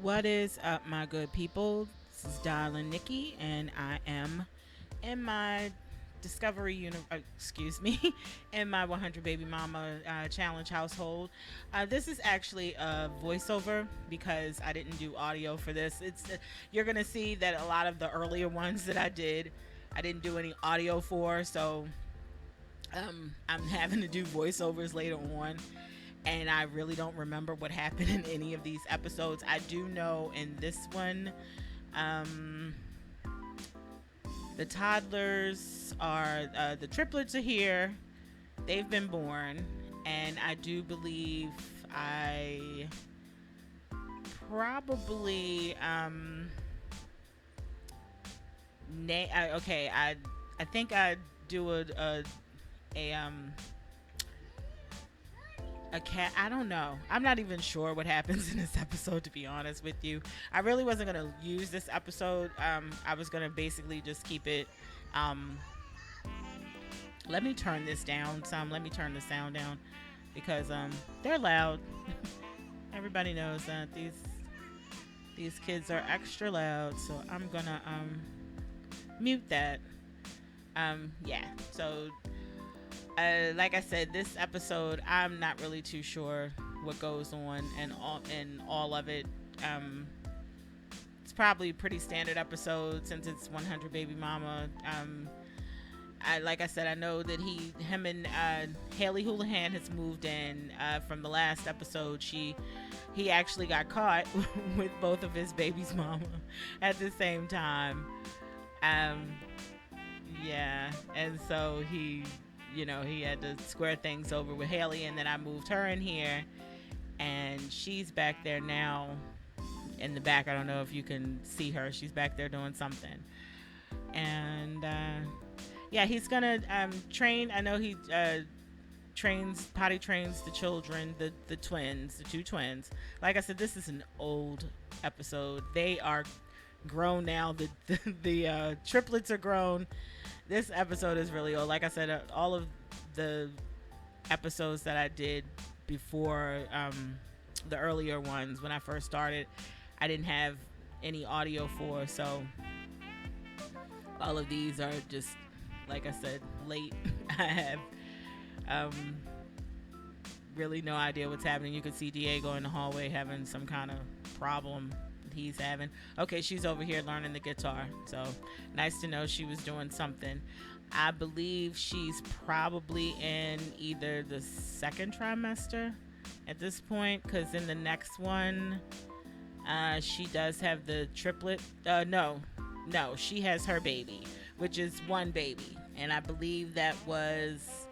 What is up, my good people? This is Darlin Nikki, and I am in my excuse me, in my 100 Baby Mama Challenge household. This is actually a voiceover because I didn't do audio for this. You're gonna see that a lot of the earlier ones that I didn't do any audio for, so I'm having to do voiceovers later on, and I really don't remember what happened in any of these episodes. I do know in this one, um, the toddlers the triplets are here. They've been born, and I do believe I probably okay. I think I do a a cat. I don't know. I'm not even sure what happens in this episode, to be honest with you. I really wasn't gonna use this episode. I was gonna basically just keep it. Um, Let me turn this down some. Let me turn the sound down because they're loud. Everybody knows that these kids are extra loud, so I'm gonna mute that. Yeah. So like I said, this episode, I'm not really too sure what goes on and all of it. It's probably a pretty standard episode since it's 100 Baby Mama. Like I said, I know that him and Hailey Houlihan has moved in from the last episode. He actually got caught with both of his baby's mama at the same time. Yeah, and so he had to square things over with Hailey, and then I moved her in here, and she's back there now in the back. I don't know if you can see her. She's back there doing something, and yeah, he's gonna train. I know he potty trains the children, the two twins. Like I said, this is an old episode. They are grown now. The triplets are grown. This episode is really old. Like I said, all of the episodes that I did before the earlier ones when I first started, I didn't have any audio for, so all of these are just, like I said, late. I have really no idea what's happening. You can see Diego in the hallway having some kind of problem he's having. Okay, she's over here learning the guitar, so nice to know she was doing something. I believe she's probably in either the second trimester at this point, because in the next one she does have the triplet. No, she has her baby, which is one baby, and I believe that was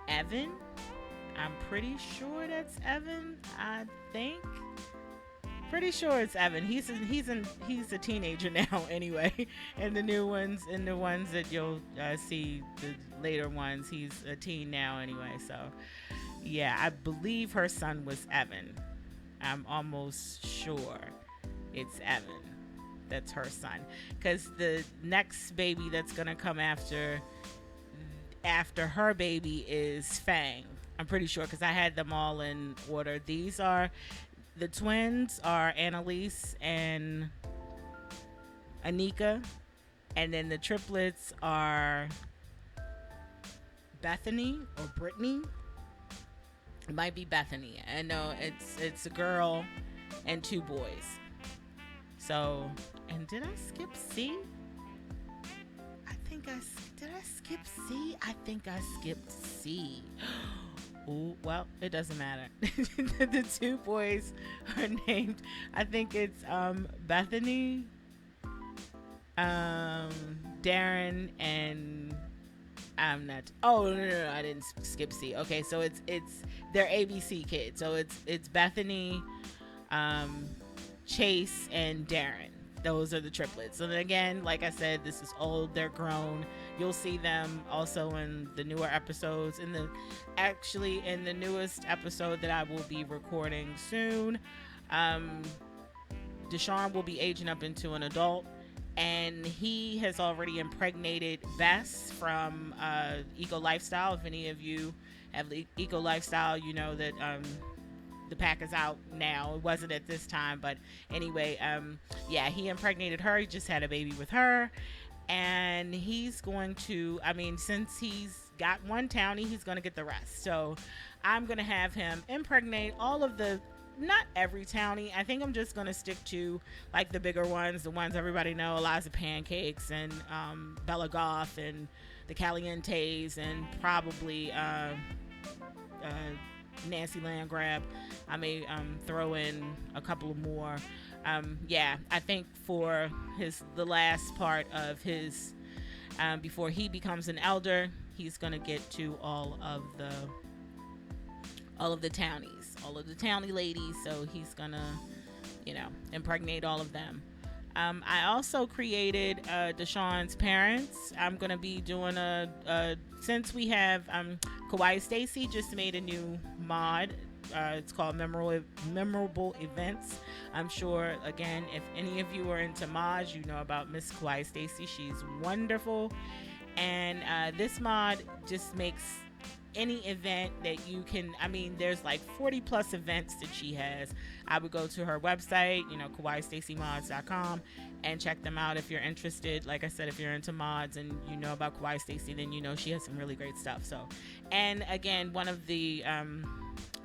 Evan. I'm pretty sure that's Evan. I think. Pretty sure it's Evan. He's a teenager now anyway. And the new ones, and the ones that you'll see, the later ones, he's a teen now anyway. So yeah, I believe her son was Evan. I'm almost sure it's Evan. That's her son. Because the next baby that's gonna come after her baby is Fang. I'm pretty sure because I had them all in order. The twins are Annalise and Anika, and then the triplets are Bethany or Brittany. It might be Bethany. I know it's a girl and two boys. So, and did I skip C? Did I skip C? I think I skipped C. Ooh, well, it doesn't matter. The two boys are named, I think it's Bethany, Darren, and I'm not. Oh no, I didn't skip C. Okay, so it's they're ABC kids. So it's Bethany, Chase, and Darren. Those are the triplets. And again, like I said, this is old. They're grown. You'll see them also in the newer episodes. In the newest episode that I will be recording soon, DaShawn will be aging up into an adult, and he has already impregnated Bess from Eco Lifestyle. If any of you have Eco Lifestyle, you know that the pack is out now. It wasn't at this time, but anyway, yeah, he impregnated her. He just had a baby with her, and he's going to, I mean, since he's got one townie, he's going to get the rest. So I'm going to have him impregnate all of the, not every townie. I think I'm just going to stick to like the bigger ones, the ones everybody know, Eliza Pancakes and Bella Goth and the Calientes, and probably Nancy Landgrab. I may throw in a couple more. Yeah, I think for the last part of his, before he becomes an elder, he's gonna get to all of the townies, all of the townie ladies. So he's gonna, impregnate all of them. I also created DaShawn's parents. I'm gonna be doing since we have Kawaii Stacy just made a new mod. It's called Memorable Events. I'm sure, again, if any of you are into mods, you know about Miss Kawaii Stacy. She's wonderful. And this mod just makes any event that you can, I mean, there's like 40 plus events that she has. I would go to her website, KawaiiStacyMods.com, and check them out if you're interested. Like I said, if you're into mods and you know about Kawaii Stacy, then you know she has some really great stuff. So, and again, one of the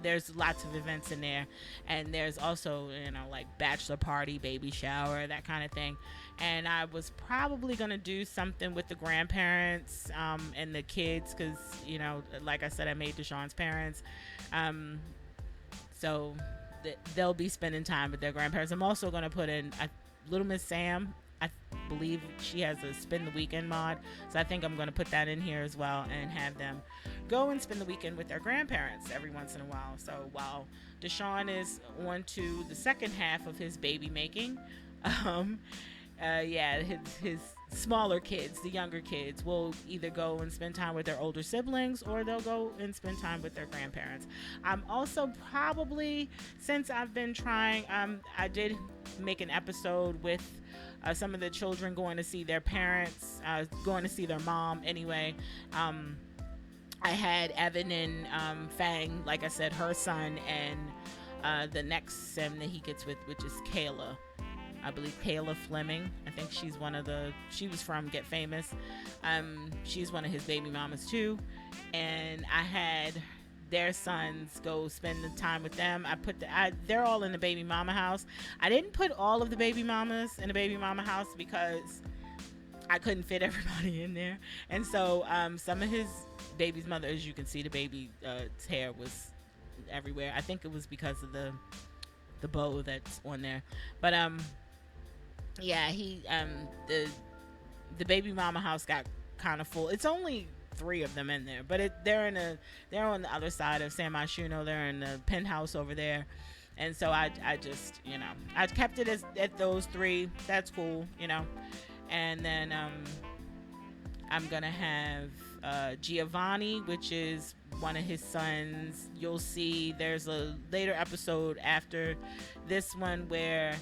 there's lots of events in there, and there's also like bachelor party, baby shower, that kind of thing. And I was probably gonna do something with the grandparents and the kids, because like I said, I made DaShawn's parents, so they'll be spending time with their grandparents. I'm also gonna put in Little Miss Sam. I believe she has a spend the weekend mod, so I think I'm going to put that in here as well and have them go and spend the weekend with their grandparents every once in a while. So while DaShawn is on to the second half of his baby making, his smaller kids, the younger kids, will either go and spend time with their older siblings, or they'll go and spend time with their grandparents. I'm also probably, since I've been trying, I did make an episode with some of the children going to see their parents, going to see their mom anyway. I had Evan and Fang, like I said, her son, and the next sim that he gets with, which is Kayla. I believe Kayla Fleming. I think she was from Get Famous. She's one of his baby mamas too. And I had their sons go spend the time with them. They're all in the baby mama house. I didn't put all of the baby mamas in the baby mama house because I couldn't fit everybody in there. And so some of his baby's mother, as you can see, the baby's hair was everywhere. I think it was because of the bow that's on there. But yeah, the baby mama house got kind of full. It's only 3 of them in there, but they're on the other side of San Myshuno. They're in the penthouse over there, and so I just I kept it at those 3. That's cool, and then I'm gonna have Giovanni, which is one of his sons. You'll see there's a later episode after this one where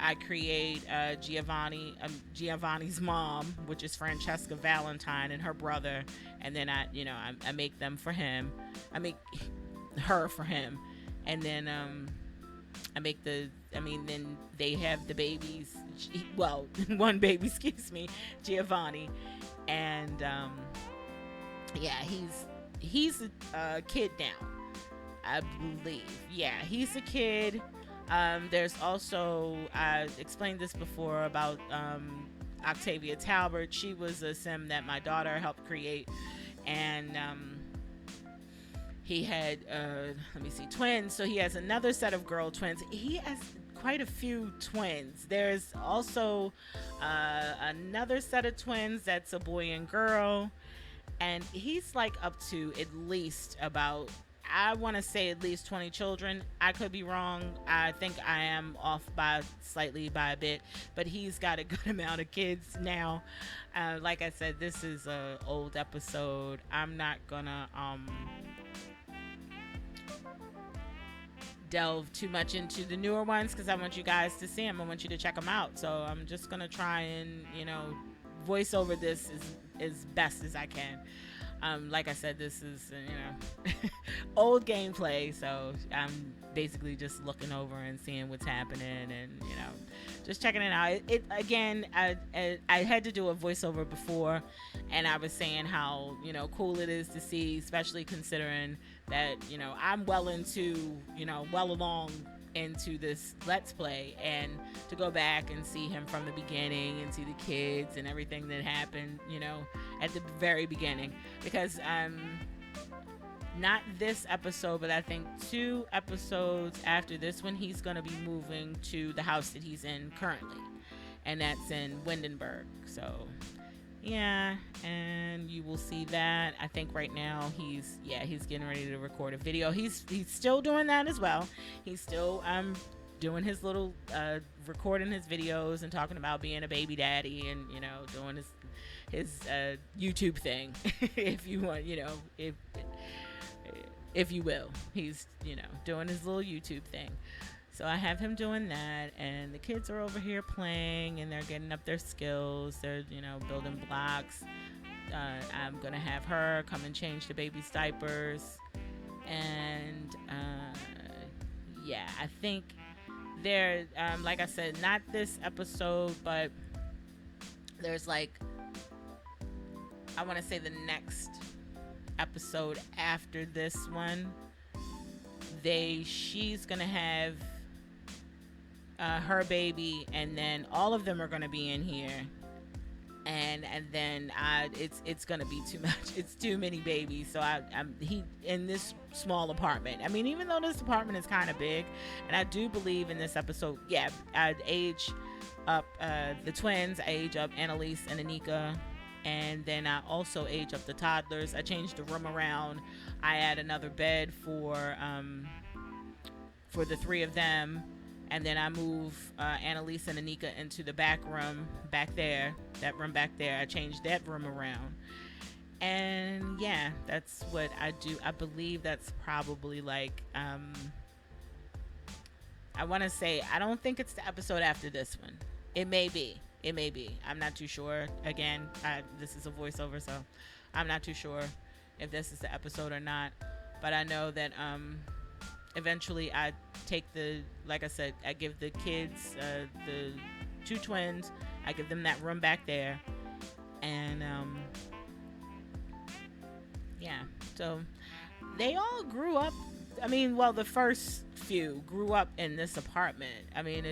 I create Giovanni's mom, which is Francesca Valentine, and her brother, and then I make them for him. I make her for him, and then then they have the babies. One baby, excuse me, Giovanni, and yeah, he's a kid now, I believe. Yeah, he's a kid. There's also, I explained this before about Octavia Talbert. She was a sim that my daughter helped create, and he had twins. So he has another set of girl twins. He has quite a few twins. There's also another set of twins that's a boy and girl, and he's like up to at least about, I want to say at least 20 children. I could be wrong. I think I am off slightly by a bit, but he's got a good amount of kids now. Like I said, this is an old episode. I'm not gonna delve too much into the newer ones because I want you guys to see them. I want you to check them out. So I'm just gonna try and voice over this as best as I can. Like I said, this is old gameplay, so I'm basically just looking over and seeing what's happening, and just checking it out. It again, I had to do a voiceover before, and I was saying how cool it is to see, especially considering that I'm well along into this let's play, and to go back and see him from the beginning and see the kids and everything that happened at the very beginning, because not this episode, but I think 2 episodes after this one, he's going to be moving to the house that he's in currently, and that's in Windenburg. So yeah, and you will see that. I think right now he's getting ready to record a video. He's still doing that as well. He's still doing his little recording his videos and talking about being a baby daddy, and doing his YouTube thing if you want, if you will. He's doing his little YouTube thing. So I have him doing that, and the kids are over here playing, and they're getting up their skills. They're, building blocks. I'm going to have her come and change the baby's diapers. And, I think they're, like I said, not this episode, but there's I want to say the next episode after this one. She's going to have her baby, and then all of them are going to be in here, and then it's going to be too much. It's too many babies. So he in this small apartment. I mean, even though this apartment is kind of big, and I do believe in this episode, I'd age up the twins. I age up Annalise and Anika, and then I also age up the toddlers. I changed the room around. I add another bed for the 3 of them. And then I move Annalise and Anika into the back room back there. That room back there. I changed that room around. And that's what I do. I believe that's probably I want to say, I don't think it's the episode after this one. It may be. I'm not too sure. Again, this is a voiceover, so I'm not too sure if this is the episode or not. But I know that eventually I take like I said, I give the kids, the 2 twins, I give them that room back there, and so they all grew up. I mean, well, the first few grew up in this apartment. I mean,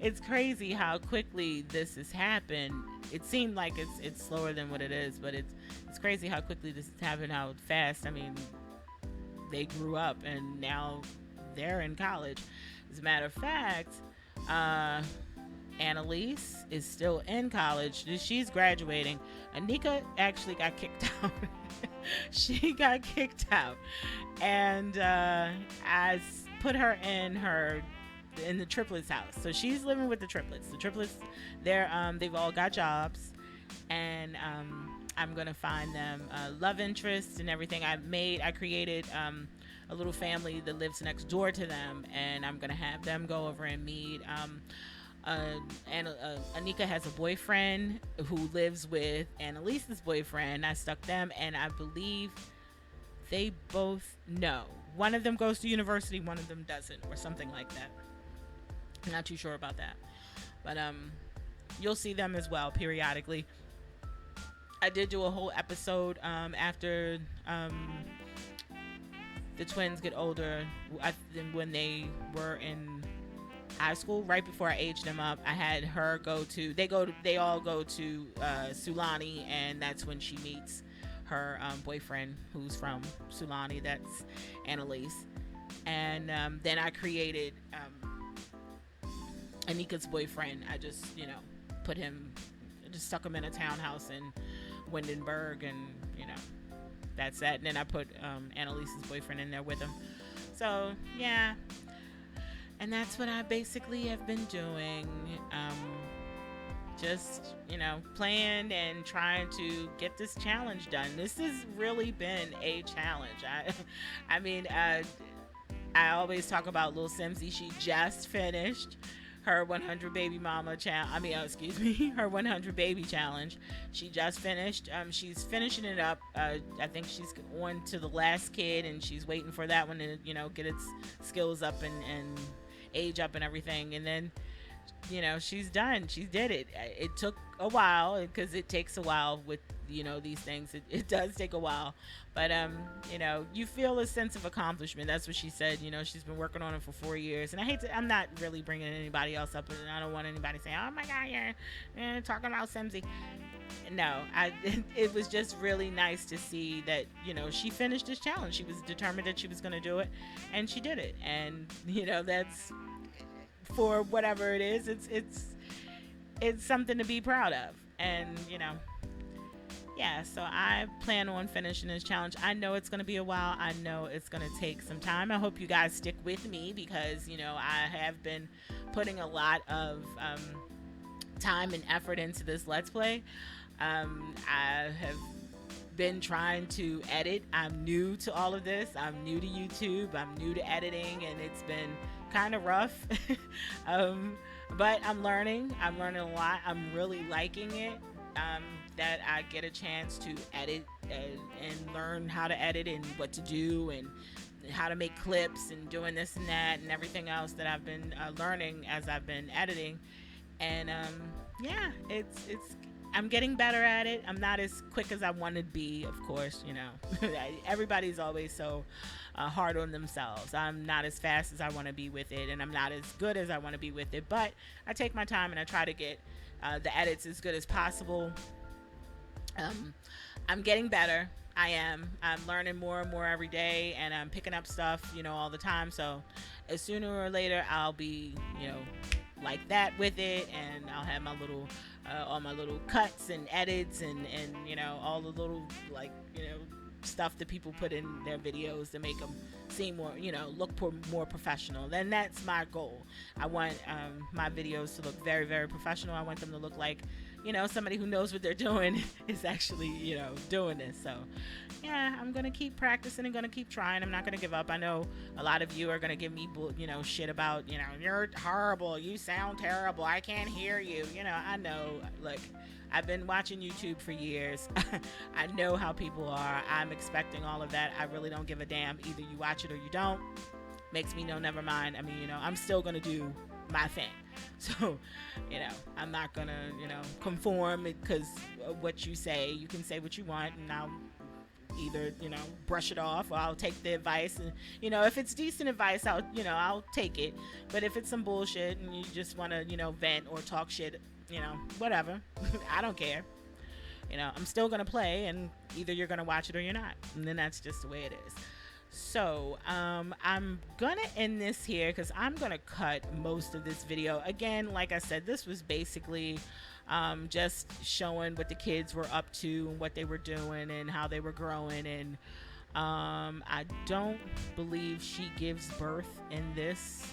it's crazy how quickly this has happened. It seemed like it's slower than what it is, but it's crazy how quickly this has happened, how fast. I mean, they grew up and now they're in college. As a matter of fact, Annalise is still in college. She's graduating. Anika actually got kicked out. She got kicked out, and I put her in the triplets' house. So she's living with the triplets. The triplets, they've all got jobs, and I'm gonna find them love interests and everything. I created a little family that lives next door to them, and I'm gonna have them go over and meet. Anika has a boyfriend who lives with Annalise's boyfriend. I stuck them, and I believe they both know. One of them goes to university, one of them doesn't, or something like that. I'm not too sure about that, but you'll see them as well periodically. I did do a whole episode after the twins get older, when they were in high school, right before I aged them up. I had her they all go to Sulani, and that's when she meets her boyfriend, who's from Sulani. That's Annalise. And then I created Anika's boyfriend. I just stuck him in a townhouse in Windenburg, and that's that. And then I put Annalise's boyfriend in there with him. So yeah, and that's what I basically have been doing. Just playing and trying to get this challenge done. This has really been a challenge. I mean, I always talk about Lil Simsy. She just finished her 100 baby mama challenge. I mean, excuse me, her 100 baby challenge. She just finished. She's finishing it up. I think she's on to the last kid, and she's waiting for that one to, get its skills up and age up and everything. And then, she's done. She did it. It took a while because it takes a while with, these things. It does take a while. But, you feel a sense of accomplishment. That's what she said. She's been working on it for 4 years. And I'm not really bringing anybody else up. And I don't want anybody saying, oh my God, you're talking about Simsy. No, it was just really nice to see that, she finished this challenge. She was determined that she was going to do it. And she did it. And, that's, for whatever it is, it's something to be proud of. And, yeah, so I plan on finishing this challenge. I know it's going to be a while. I know it's going to take some time. I hope you guys stick with me because, I have been putting a lot of time and effort into this Let's Play. I have been trying to edit. I'm new to all of this. I'm new to YouTube. I'm new to editing, and it's been kind of rough. But I'm learning. I'm learning a lot. I'm really liking it. That I get a chance to edit and learn how to edit and what to do and how to make clips and doing this and that and everything else that I've been learning as I've been editing. And yeah, I'm getting better at it. I'm not as quick as I want to be, of course. Everybody's always so hard on themselves. I'm not as fast as I want to be with it, and I'm not as good as I want to be with it. But I take my time and I try to get the edits as good as possible. I'm getting better. I'm learning more and more every day, and I'm picking up stuff, all the time. So as sooner or later, I'll be, like that with it, and I'll have my little, all my little cuts and edits and all the little, stuff that people put in their videos to make them seem more, look more professional. Then that's my goal. I want my videos to look very, very professional. I want them to look like, somebody who knows what they're doing is actually, doing this. So, yeah, I'm going to keep practicing and going to keep trying. I'm not going to give up. I know a lot of you are going to give me, shit about, you're horrible. You sound terrible. I can't hear you. I know. Look, I've been watching YouTube for years. I know how people are. I'm expecting all of that. I really don't give a damn. Either you watch it or you don't. Makes me know, never mind. I mean, I'm still going to do my thing. So, I'm not going to, conform because of what you say. You can say what you want, and I'll either, brush it off, or I'll take the advice. And, if it's decent advice, I'll take it. But if it's some bullshit and you just want to, vent or talk shit, whatever. I don't care. I'm still going to play, and either you're going to watch it or you're not. And then that's just the way it is. So, I'm going to end this here because I'm going to cut most of this video. Again, like I said, this was basically just showing what the kids were up to and what they were doing and how they were growing. And I don't believe she gives birth in this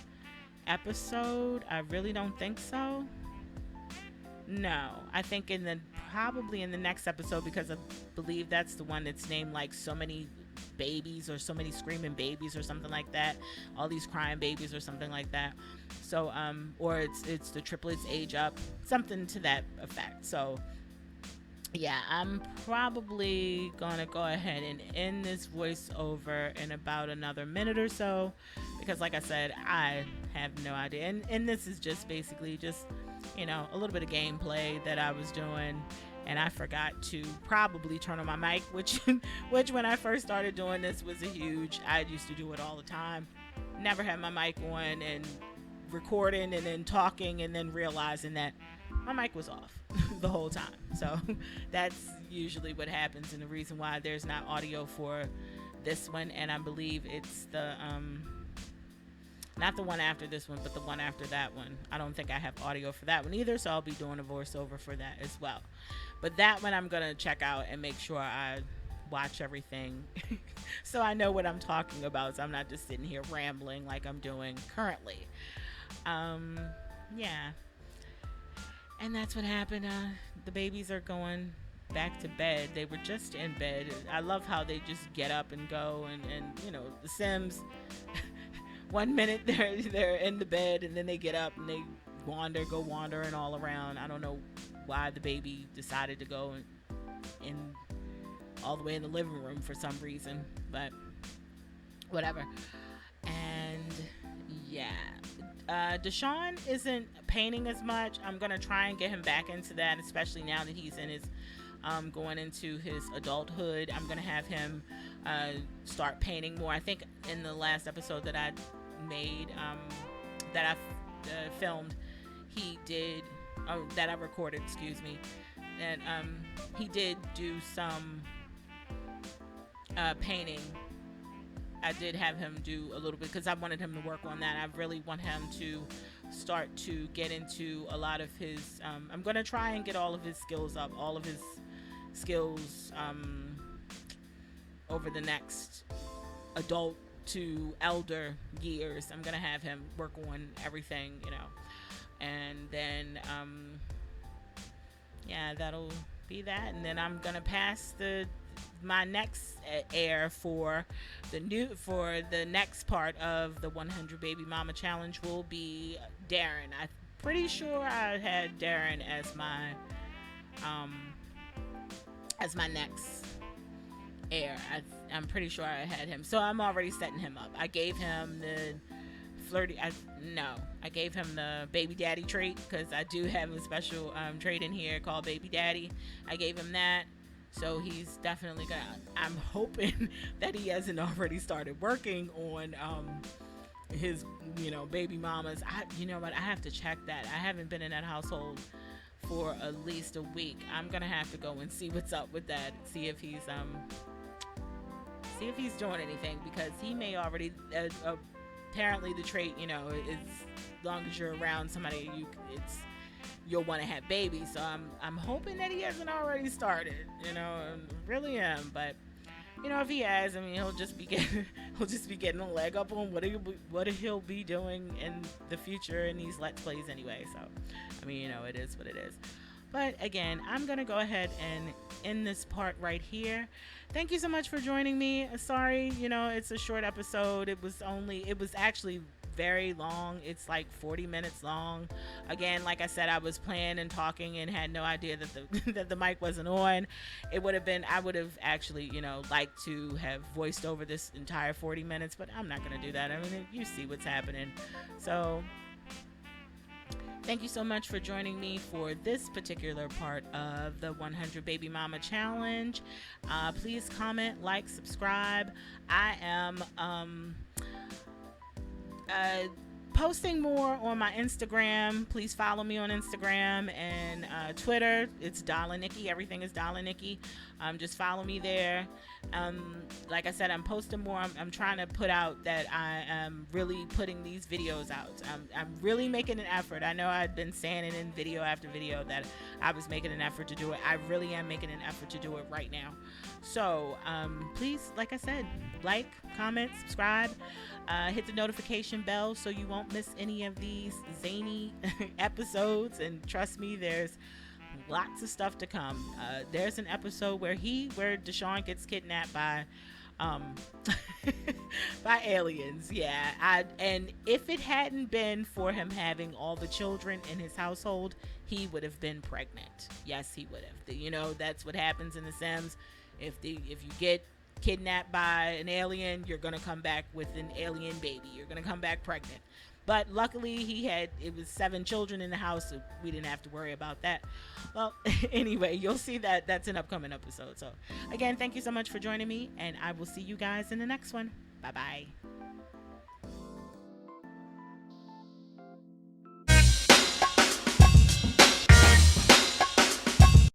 episode. I really don't think so. No, I think probably in the next episode, because I believe that's the one that's named like so many babies or so many screaming babies or something like that, all these crying babies or something like that. So or it's the triplets age up, something to that effect. So yeah, I'm probably gonna go ahead and end this voiceover in about another minute or so, because like I said, I have no idea. And this is just basically just, a little bit of gameplay that I was doing, and I forgot to probably turn on my mic, which when I first started doing this was I used to do it all the time. Never had my mic on and recording and then talking and then realizing that my mic was off the whole time. So that's usually what happens, and the reason why there's not audio for this one. And I believe it's the not the one after this one, but the one after that one. I don't think I have audio for that one either, so I'll be doing a voiceover for that as well. But that one I'm gonna check out and make sure I watch everything so I know what I'm talking about, so I'm not just sitting here rambling like I'm doing currently. Yeah, and that's what happened. The babies are going back to bed. They were just in bed. I love how they just get up and go, and the Sims 1 minute they're in the bed, and then they get up and they go wandering all around. I don't know why the baby decided to go in all the way in the living room for some reason, but whatever. And yeah, DaShawn isn't painting as much. I'm gonna try and get him back into that, especially now that he's in his going into his adulthood. I'm gonna have him start painting more. I think in the last episode that I made, that I filmed, he did, that I recorded, excuse me, and he did do some painting. I did have him do a little bit because I wanted him to work on that. I really want him to start to get into a lot of his, I'm going to try and get all of his skills up, all of his skills over the next adult to elder years. I'm going to have him work on everything, you know, and then, yeah, that'll be that. And then I'm going to pass my next air for the next part of the 100 Baby Mama Challenge will be Darren. I'm pretty sure I had Darren as my next air. I'm pretty sure I had him, so I'm already setting him up. I gave him the I gave him the baby daddy trait because I do have a special trait in here called baby daddy. I gave him that. So he's definitely gonna, I'm hoping that he hasn't already started working on his, you know, baby mamas. You know what, I have to check that. I haven't been in that household for at least a week. I'm gonna have to go and see what's up with that. See if he's doing anything, because he may already apparently the trait, you know, is as long as you're around somebody, you'll want to have babies. So I'm hoping that he hasn't already started, you know. I really am. But you know, if he has, I mean, he'll just be getting a leg up on what he'll be doing in the future in these Let's Plays anyway. So I mean, you know, it is what it is. But again, I'm gonna go ahead and end this part right here. Thank you so much for joining me. Sorry, you know, it's a short episode. It was actually very long. It's like 40 minutes long. Again, like I said, I was playing and talking and had no idea that the mic wasn't on. I would have actually, you know, liked to have voiced over this entire 40 minutes, but I'm not going to do that. I mean, you see what's happening. So thank you so much for joining me for this particular part of the 100 Baby Mama Challenge. Please comment, like, subscribe. I am posting more on my Instagram. Please follow me on Instagram and Twitter. It's DollarNikki. Everything is DollarNikki. Just follow me there. Like I said, I'm posting more. I'm trying to put out that I am really putting these videos out. I'm really making an effort. I know I've been saying it in video after video that I was making an effort to do it. I really am making an effort to do it right now. So please, like I said, like, comment, subscribe, hit the notification bell so you won't miss any of these zany episodes. And trust me, there's lots of stuff to come. There's an episode where DaShawn gets kidnapped by by aliens. Yeah, and if it hadn't been for him having all the children in his household, he would have been pregnant. Yes, he would have. You know, that's what happens in The Sims. If you get kidnapped by an alien, you're gonna come back with an alien baby. You're gonna come back pregnant. But luckily it was 7 children in the house, so we didn't have to worry about that. Well, anyway, you'll see that's an upcoming episode. So again, thank you so much for joining me, and I will see you guys in the next one. Bye bye.